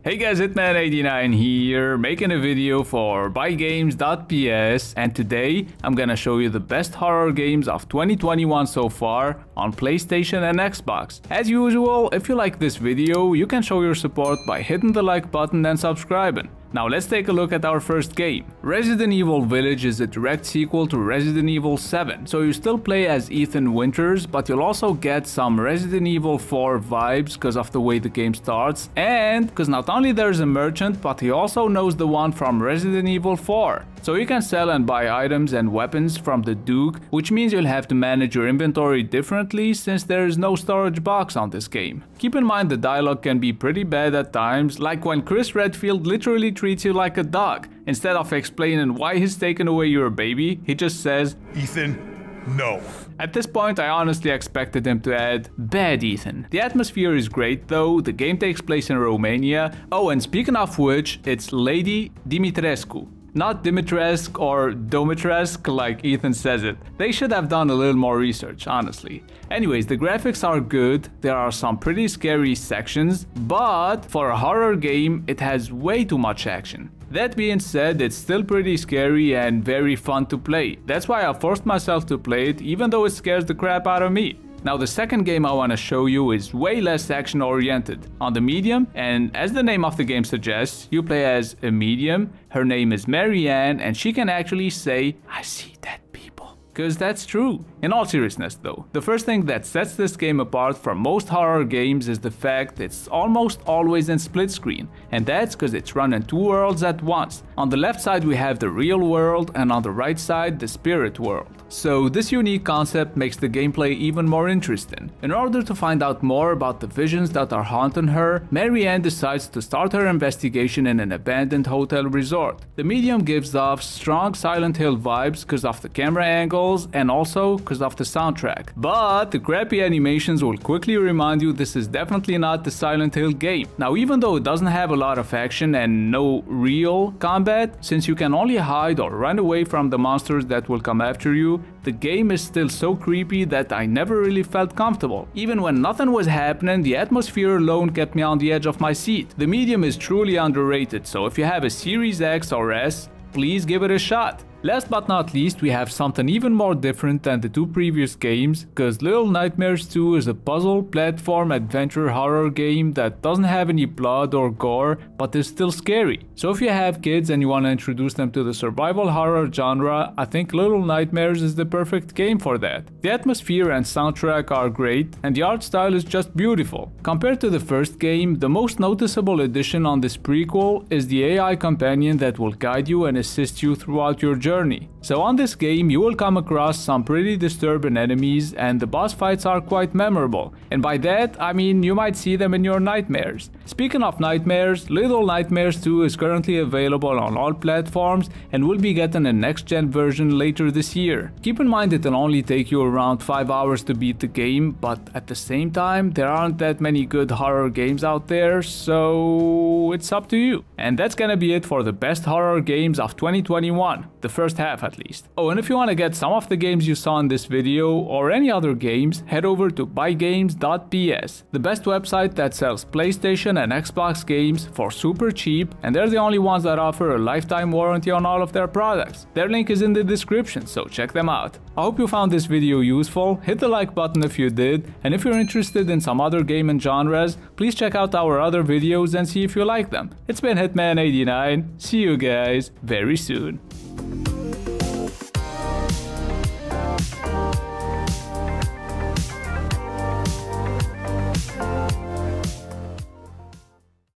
Hey guys, Hitman89 here, making a video for buygames.ps, and today I'm gonna show you the best horror games of 2021 so far on PlayStation and Xbox. As usual, if you like this video, you can show your support by hitting the like button and subscribing. Now let's take a look at our first game. Resident Evil Village is a direct sequel to Resident Evil 7, so you still play as Ethan Winters, but you'll also get some Resident Evil 4 vibes because of the way the game starts, and because not only there's a merchant, but he also knows the one from Resident Evil 4. So you can sell and buy items and weapons from the Duke, which means you'll have to manage your inventory differently since there is no storage box on this game. Keep in mind the dialogue can be pretty bad at times, like when Chris Redfield literally treats you like a dog. Instead of explaining why he's taken away your baby, he just says, "Ethan, no." At this point, I honestly expected him to add, "Bad Ethan." The atmosphere is great though, the game takes place in Romania. Oh, and speaking of which, it's Lady Dimitrescu. Not Dimitrescu or Domitrescu like Ethan says it. They should have done a little more research, honestly. Anyways, the graphics are good, there are some pretty scary sections, but for a horror game, it has way too much action. That being said, it's still pretty scary and very fun to play. That's why I forced myself to play it, even though it scares the crap out of me. Now the second game I want to show you is way less action oriented, on the medium, and as the name of the game suggests, you play as a medium. Her name is Marianne and she can actually say, "I see dead people." Because that's true. In all seriousness though, the first thing that sets this game apart from most horror games is the fact it's almost always in split screen, and that's because it's running two worlds at once. On the left side we have the real world and on the right side the spirit world. So this unique concept makes the gameplay even more interesting. In order to find out more about the visions that are haunting her, Marianne decides to start her investigation in an abandoned hotel resort. The medium gives off strong Silent Hill vibes because of the camera angles and also because of the soundtrack. But the crappy animations will quickly remind you this is definitely not the Silent Hill game. Now even though it doesn't have a lot of action and no real combat, since you can only hide or run away from the monsters that will come after you, the game is still so creepy that I never really felt comfortable. Even when nothing was happening, the atmosphere alone kept me on the edge of my seat. The medium is truly underrated, so if you have a Series X or S, please give it a shot. Last but not least, we have something even more different than the two previous games, because Little Nightmares 2 is a puzzle platform adventure horror game that doesn't have any blood or gore, but is still scary. So if you have kids and you want to introduce them to the survival horror genre, I think Little Nightmares is the perfect game for that. The atmosphere and soundtrack are great, and the art style is just beautiful. Compared to the first game, the most noticeable addition on this prequel is the AI companion that will guide you and assist you throughout your journey. So on this game you will come across some pretty disturbing enemies and the boss fights are quite memorable. And by that I mean you might see them in your nightmares. Speaking of nightmares, Little Nightmares 2 is currently available on all platforms and will be getting a next gen version later this year. Keep in mind it'll only take you around 5 hours to beat the game, but at the same time there aren't that many good horror games out there, so it's up to you. And that's gonna be it for the best horror games of 2021. The first half at least. Oh, and if you want to get some of the games you saw in this video or any other games, head over to buygames.ps, the best website that sells PlayStation and Xbox games for super cheap, and they're the only ones that offer a lifetime warranty on all of their products. Their link is in the description, so check them out. I hope you found this video useful, hit the like button if you did, and if you're interested in some other gaming genres, please check out our other videos and see if you like them. It's been Hitman89, see you guys very soon.